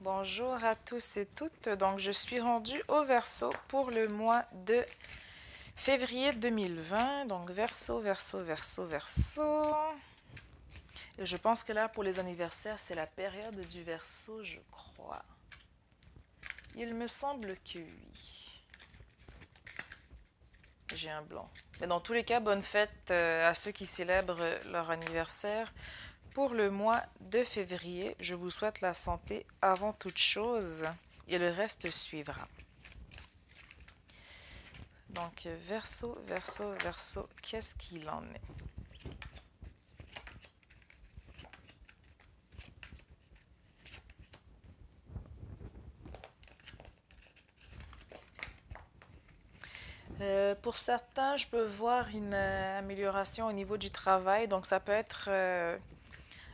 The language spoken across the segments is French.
Bonjour à tous et toutes. Donc, je suis rendue au Verseau pour le mois de février 2020. Donc, Verseau, Verseau, Verseau, Verseau. Et je pense que là, pour les anniversaires, c'est la période du Verseau, je crois. Il me semble que oui. J'ai un blanc. Mais dans tous les cas, bonne fête à ceux qui célèbrent leur anniversaire. Pour le mois de février, je vous souhaite la santé avant toute chose et le reste suivra. Donc, Verseau, Verseau, Verseau, qu'est-ce qu'il en est? Pour certains, je peux voir une amélioration au niveau du travail. Donc, ça peut être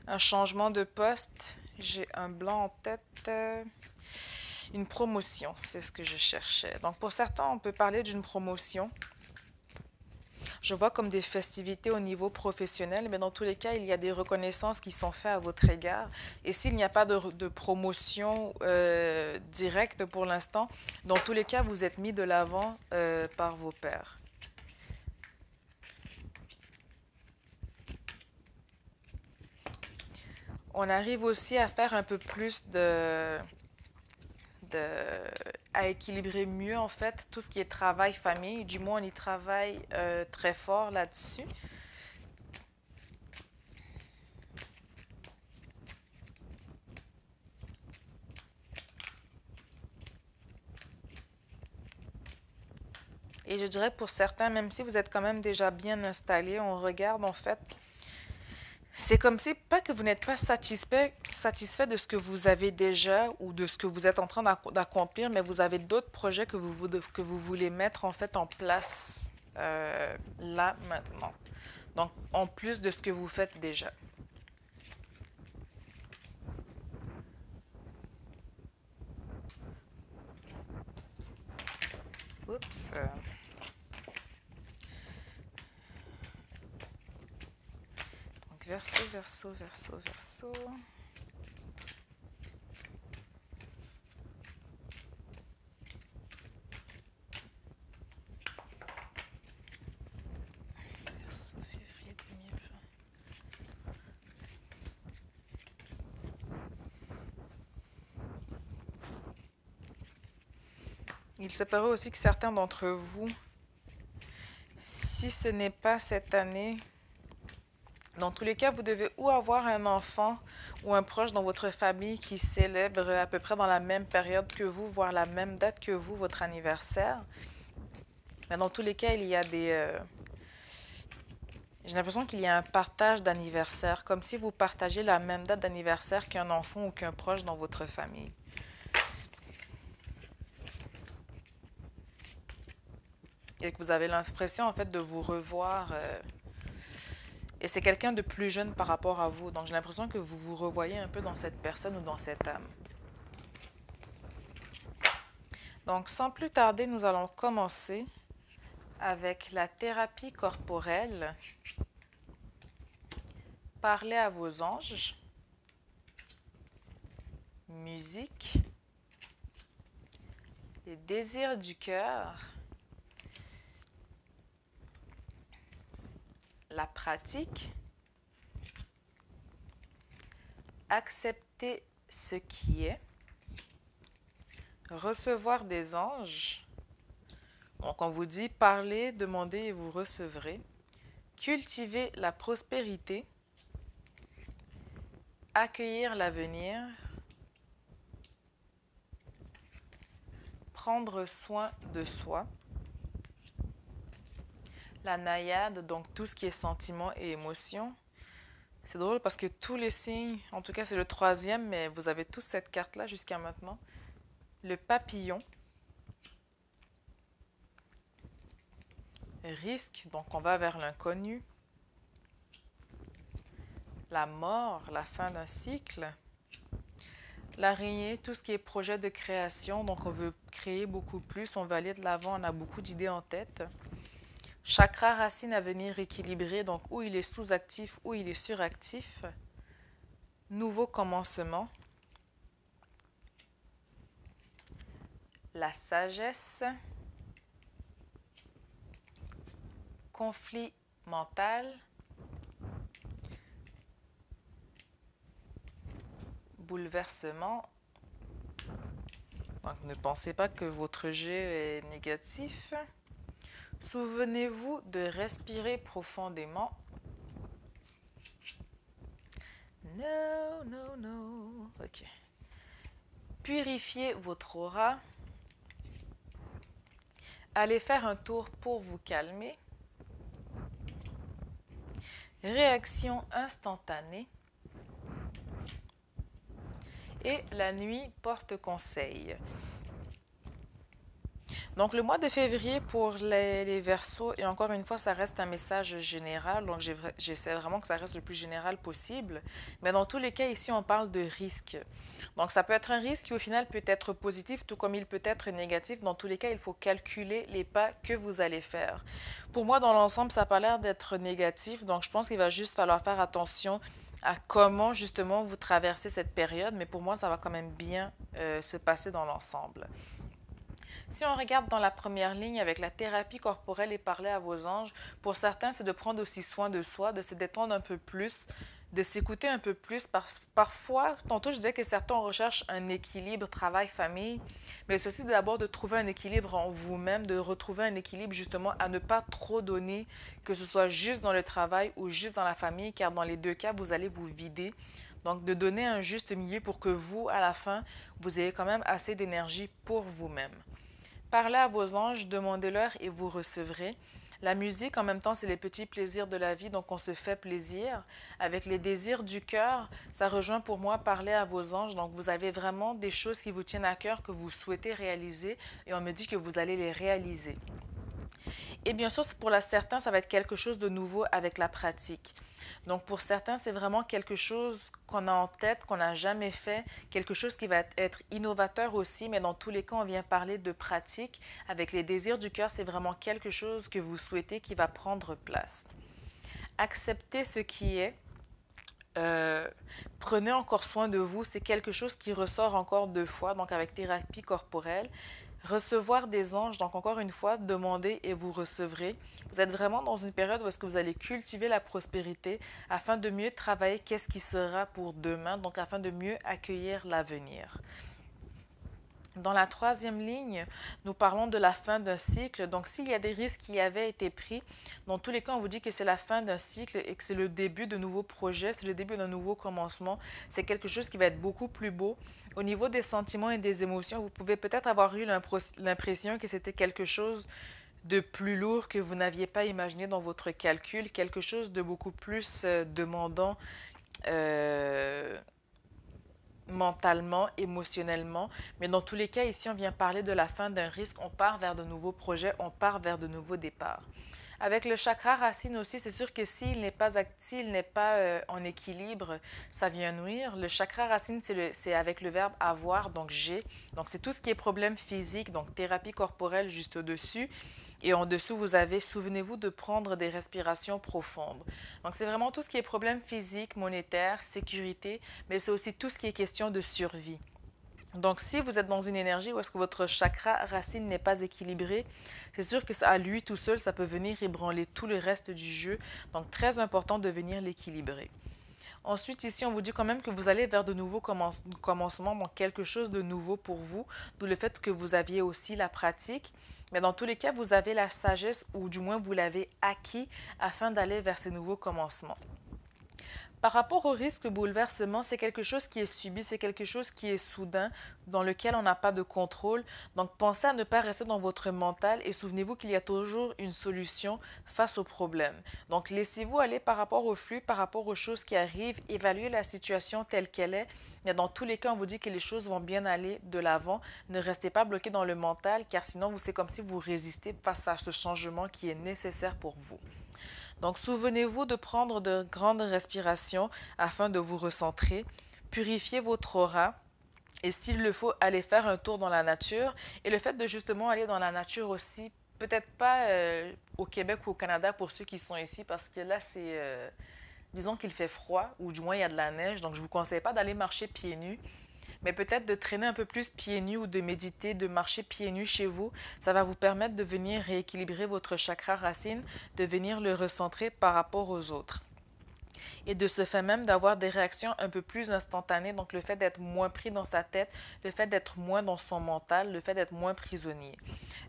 un changement de poste. J'ai un blanc en tête. Une promotion, c'est ce que je cherchais. Donc, pour certains, on peut parler d'une promotion. Je vois comme des festivités au niveau professionnel, mais dans tous les cas, il y a des reconnaissances qui sont faites à votre égard. Et s'il n'y a pas de promotion directe pour l'instant, dans tous les cas, vous êtes mis de l'avant par vos pairs. On arrive aussi à faire un peu plus de à équilibrer mieux en fait tout ce qui est travail-famille. Du moins, on y travaille très fort là-dessus. Et je dirais pour certains, même si vous êtes quand même déjà bien installé, on regarde en fait, c'est comme si, pas que vous n'êtes pas satisfait de ce que vous avez déjà ou de ce que vous êtes en train d'accomplir, mais vous avez d'autres projets que vous voulez mettre en fait en place là, maintenant. Donc, en plus de ce que vous faites déjà. Oups. Donc, Verseau, Verseau, Verseau, Verseau. Verseau, février 2020. Il se paraît aussi que certains d'entre vous, si ce n'est pas cette année, dans tous les cas, vous devez ou avoir un enfant ou un proche dans votre famille qui célèbre à peu près dans la même période que vous, voire la même date que vous, votre anniversaire. Mais dans tous les cas, il y a j'ai l'impression qu'il y a un partage d'anniversaire, comme si vous partagez la même date d'anniversaire qu'un enfant ou qu'un proche dans votre famille. Et que vous avez l'impression en fait de vous revoir. Et c'est quelqu'un de plus jeune par rapport à vous. Donc j'ai l'impression que vous vous revoyez un peu dans cette personne ou dans cette âme. Donc sans plus tarder, nous allons commencer avec la thérapie corporelle. Parlez à vos anges. Musique. Les désirs du cœur. La pratique. Accepter ce qui est. Recevoir des anges. Donc on vous dit parlez, demandez et vous recevrez. Cultiver la prospérité. Accueillir l'avenir. Prendre soin de soi. La naïade, donc tout ce qui est sentiment et émotion. C'est drôle parce que tous les signes, en tout cas c'est le troisième, mais vous avez tous cette carte-là jusqu'à maintenant. Le papillon. Risque, donc on va vers l'inconnu. La mort, la fin d'un cycle. L'araignée, tout ce qui est projet de création, donc on veut créer beaucoup plus, on va aller de l'avant, on a beaucoup d'idées en tête. Chakra racine à venir équilibré, donc où il est sous-actif, où il est suractif. Nouveau commencement. la sagesse, conflit mental, bouleversement. Donc, ne pensez pas que votre jet est négatif. Souvenez-vous de respirer profondément. No, no, no. Ok. Purifiez votre aura. Allez faire un tour pour vous calmer. Réaction instantanée. Et la nuit porte conseil. Donc, le mois de février pour les Verseaux, et encore une fois, ça reste un message général, donc j'essaie vraiment que ça reste le plus général possible. Mais dans tous les cas, ici, on parle de risque. Donc, ça peut être un risque qui, au final, peut être positif, tout comme il peut être négatif. Dans tous les cas, il faut calculer les pas que vous allez faire. Pour moi, dans l'ensemble, ça n'a pas l'air d'être négatif, donc je pense qu'il va juste falloir faire attention à comment, justement, vous traversez cette période. Mais pour moi, ça va quand même bien se passer dans l'ensemble. Si on regarde dans la première ligne avec la thérapie corporelle et parler à vos anges, pour certains, c'est de prendre aussi soin de soi, de se détendre un peu plus, de s'écouter un peu plus. Parfois, tantôt, je disais que certains recherchent un équilibre travail-famille, mais c'est aussi d'abord de trouver un équilibre en vous-même, de retrouver un équilibre justement à ne pas trop donner, que ce soit juste dans le travail ou juste dans la famille, car dans les deux cas, vous allez vous vider. Donc, de donner un juste milieu pour que vous, à la fin, vous ayez quand même assez d'énergie pour vous-même. Parlez à vos anges, demandez-leur et vous recevrez. La musique, en même temps, c'est les petits plaisirs de la vie, donc on se fait plaisir. Avec les désirs du cœur, ça rejoint pour moi parler à vos anges. Donc vous avez vraiment des choses qui vous tiennent à cœur, que vous souhaitez réaliser, et on me dit que vous allez les réaliser. Et bien sûr, pour certains, ça va être quelque chose de nouveau avec la pratique. Donc pour certains, c'est vraiment quelque chose qu'on a en tête, qu'on n'a jamais fait, quelque chose qui va être innovateur aussi, mais dans tous les cas, on vient parler de pratique. Avec les désirs du cœur, c'est vraiment quelque chose que vous souhaitez qui va prendre place. Acceptez ce qui est. Prenez encore soin de vous, c'est quelque chose qui ressort encore deux fois, donc avec thérapie corporelle. Recevoir des anges, donc encore une fois, demandez et vous recevrez. Vous êtes vraiment dans une période où est-ce que vous allez cultiver la prospérité afin de mieux travailler qu'est-ce qui sera pour demain, donc afin de mieux accueillir l'avenir. Dans la troisième ligne, nous parlons de la fin d'un cycle. Donc, s'il y a des risques qui avaient été pris, dans tous les cas, on vous dit que c'est la fin d'un cycle et que c'est le début de nouveaux projets, c'est le début d'un nouveau commencement. C'est quelque chose qui va être beaucoup plus beau. Au niveau des sentiments et des émotions, vous pouvez peut-être avoir eu l'impression que c'était quelque chose de plus lourd que vous n'aviez pas imaginé dans votre calcul, quelque chose de beaucoup plus demandant. Mentalement, émotionnellement, mais dans tous les cas, ici, on vient parler de la fin d'un risque, on part vers de nouveaux projets, on part vers de nouveaux départs. Avec le chakra racine aussi, c'est sûr que s'il n'est pas, en équilibre, ça vient nuire. Le chakra racine, c'est avec le verbe avoir, donc j'ai. Donc c'est tout ce qui est problème physique, donc thérapie corporelle juste au-dessus. Et en dessous, vous avez, souvenez-vous de prendre des respirations profondes. Donc, c'est vraiment tout ce qui est problème physique, monétaire, sécurité, mais c'est aussi tout ce qui est question de survie. Donc, si vous êtes dans une énergie où est-ce que votre chakra racine n'est pas équilibré, c'est sûr que ça, à lui tout seul, ça peut venir ébranler tout le reste du jeu. Donc, très important de venir l'équilibrer. Ensuite, ici, on vous dit quand même que vous allez vers de nouveaux commencements, donc quelque chose de nouveau pour vous, d'où le fait que vous aviez aussi la pratique. Mais dans tous les cas, vous avez la sagesse, ou du moins vous l'avez acquis afin d'aller vers ces nouveaux commencements. Par rapport au risque bouleversement, c'est quelque chose qui est subi, c'est quelque chose qui est soudain, dans lequel on n'a pas de contrôle. Donc, pensez à ne pas rester dans votre mental et souvenez-vous qu'il y a toujours une solution face au problème. Donc, laissez-vous aller par rapport au flux, par rapport aux choses qui arrivent, évaluez la situation telle qu'elle est. Mais dans tous les cas, on vous dit que les choses vont bien aller de l'avant. Ne restez pas bloqué dans le mental, car sinon, c'est comme si vous résistez face à ce changement qui est nécessaire pour vous. Donc, souvenez-vous de prendre de grandes respirations afin de vous recentrer. Purifiez votre aura. Et s'il le faut, allez faire un tour dans la nature. Et le fait de justement aller dans la nature aussi, peut-être pas au Québec ou au Canada pour ceux qui sont ici, parce que là, disons qu'il fait froid, ou du moins il y a de la neige. Donc, je ne vous conseille pas d'aller marcher pieds nus. mais peut-être de traîner un peu plus pieds nus ou de méditer, de marcher pieds nus chez vous, ça va vous permettre de venir rééquilibrer votre chakra racine, de venir le recentrer par rapport aux autres et de ce fait même d'avoir des réactions un peu plus instantanées, donc le fait d'être moins pris dans sa tête, le fait d'être moins dans son mental, le fait d'être moins prisonnier.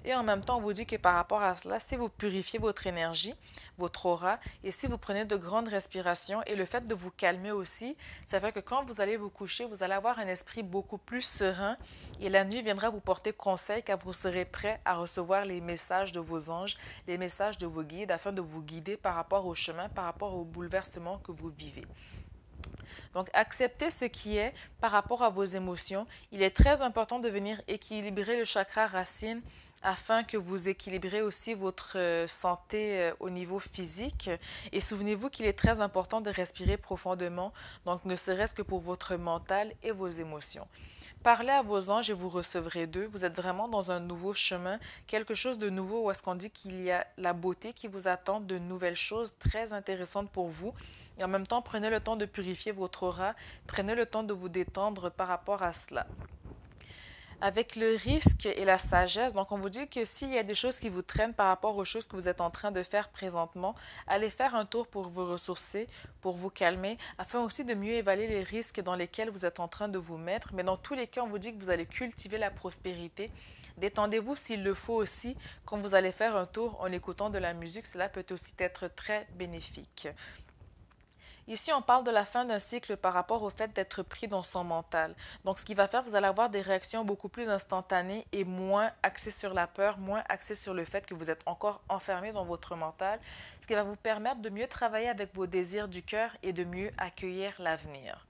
Et en même temps, on vous dit que par rapport à cela, si vous purifiez votre énergie, votre aura, et si vous prenez de grandes respirations et le fait de vous calmer aussi, ça fait que quand vous allez vous coucher, vous allez avoir un esprit beaucoup plus serein et la nuit viendra vous porter conseil car vous serez prêt à recevoir les messages de vos anges, les messages de vos guides afin de vous guider par rapport au chemin, par rapport au bouleversement que vous vivez. Donc, acceptez ce qui est par rapport à vos émotions. Il est très important de venir équilibrer le chakra racine afin que vous équilibrez aussi votre santé au niveau physique. Et souvenez-vous qu'il est très important de respirer profondément, donc ne serait-ce que pour votre mental et vos émotions. Parlez à vos anges et vous recevrez d'eux. Vous êtes vraiment dans un nouveau chemin, quelque chose de nouveau où est-ce qu'on dit qu'il y a la beauté qui vous attend, de nouvelles choses très intéressantes pour vous. Et en même temps, prenez le temps de purifier votre aura, prenez le temps de vous détendre par rapport à cela. Avec le risque et la sagesse, donc on vous dit que s'il y a des choses qui vous traînent par rapport aux choses que vous êtes en train de faire présentement, allez faire un tour pour vous ressourcer, pour vous calmer, afin aussi de mieux évaluer les risques dans lesquels vous êtes en train de vous mettre. Mais dans tous les cas, on vous dit que vous allez cultiver la prospérité. Détendez-vous s'il le faut aussi quand vous allez faire un tour en écoutant de la musique. Cela peut aussi être très bénéfique. Ici, on parle de la fin d'un cycle par rapport au fait d'être pris dans son mental. Donc, ce qui va faire, vous allez avoir des réactions beaucoup plus instantanées et moins axées sur la peur, moins axées sur le fait que vous êtes encore enfermé dans votre mental, ce qui va vous permettre de mieux travailler avec vos désirs du cœur et de mieux accueillir l'avenir.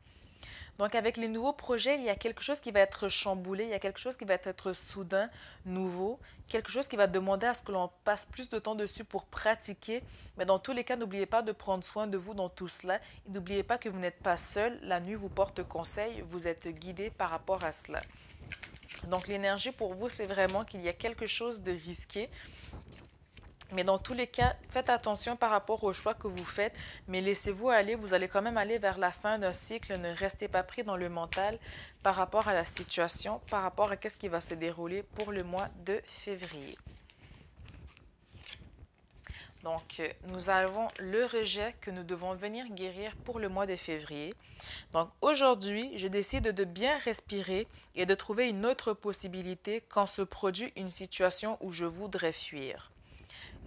Donc, avec les nouveaux projets, il y a quelque chose qui va être chamboulé, il y a quelque chose qui va être soudain, nouveau, quelque chose qui va demander à ce que l'on passe plus de temps dessus pour pratiquer. Mais dans tous les cas, n'oubliez pas de prendre soin de vous dans tout cela. Et n'oubliez pas que vous n'êtes pas seul. La nuit vous porte conseil. Vous êtes guidé par rapport à cela. Donc, l'énergie pour vous, c'est vraiment qu'il y a quelque chose de risqué. Mais dans tous les cas, faites attention par rapport aux choix que vous faites, mais laissez-vous aller, vous allez quand même aller vers la fin d'un cycle, ne restez pas pris dans le mental par rapport à la situation, par rapport à ce qui va se dérouler pour le mois de février. Donc, nous avons le rejet que nous devons venir guérir pour le mois de février. Donc, aujourd'hui, je décide de bien respirer et de trouver une autre possibilité quand se produit une situation où je voudrais fuir.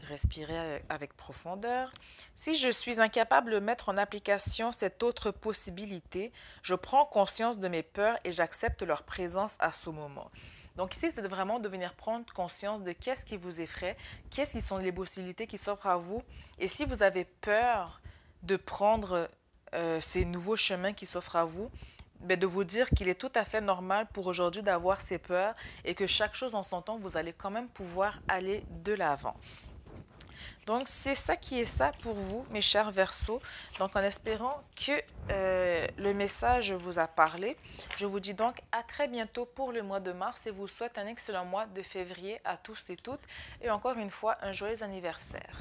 Respirez avec profondeur. Si je suis incapable de mettre en application cette autre possibilité, je prends conscience de mes peurs et j'accepte leur présence à ce moment. Donc ici, c'est vraiment de venir prendre conscience de qu'est-ce qui vous effraie, qu'est-ce qui sont les possibilités qui s'offrent à vous. Et si vous avez peur de prendre ces nouveaux chemins qui s'offrent à vous, ben de vous dire qu'il est tout à fait normal pour aujourd'hui d'avoir ces peurs et que chaque chose en son temps, vous allez quand même pouvoir aller de l'avant. Donc, c'est ça qui est ça pour vous, mes chers Verseaux. Donc, en espérant que le message vous a parlé, je vous dis donc à très bientôt pour le mois de mars et vous souhaite un excellent mois de février à tous et toutes. Et encore une fois, un joyeux anniversaire.